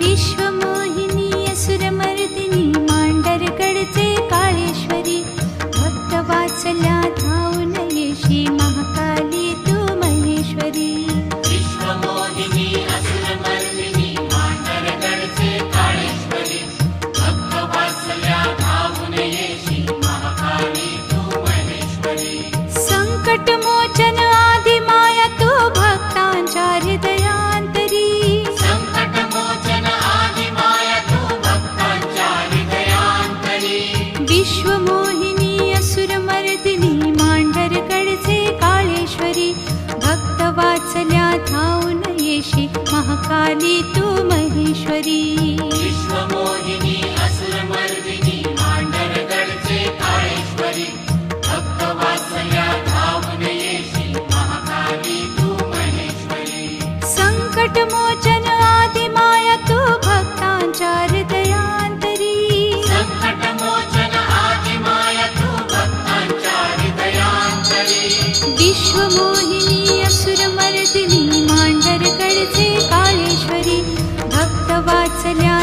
विश्वमोहिनी असुरमर्दिनी मांडरगडचे काळेश्वरी भक्तवात्सल्या धावून येशी महाकाली तू महेश्वरी विश्वमोहिनी असुरमर्दिनी मांडरगडचे काळेश्वरी भक्तवात्सल्या धावून येशी महाकाली तू महेश्वरी संकटमोचन आदिमाया तू भक्तांच्या हृदयांतरी संकटमोचन आदिमाया तू भक्तांच्या हृदयांतरी विश्वमोहिनी असुरमर्दिनी मांडरगडचे काळेश्वरी भक्तवात्सल्या धावून येशी महाकाली तू महेश्वरी विश्वमोहिनी असुरमर्दिनी मांडरगडचे काळेश्वरी भक्तवात्सल्या धावून येशी महाकाली तू महेश्वरी संकटमोचन आदिमाया तू भक्तांच्या हृदयांतरी संकटमोचन आदिमाया तू भक्तांच्या हृदयांतरी विश्वमोहिनी असुरमर्दिनी मांडरगडचे काळेश्वरी भक्तवात्सल्या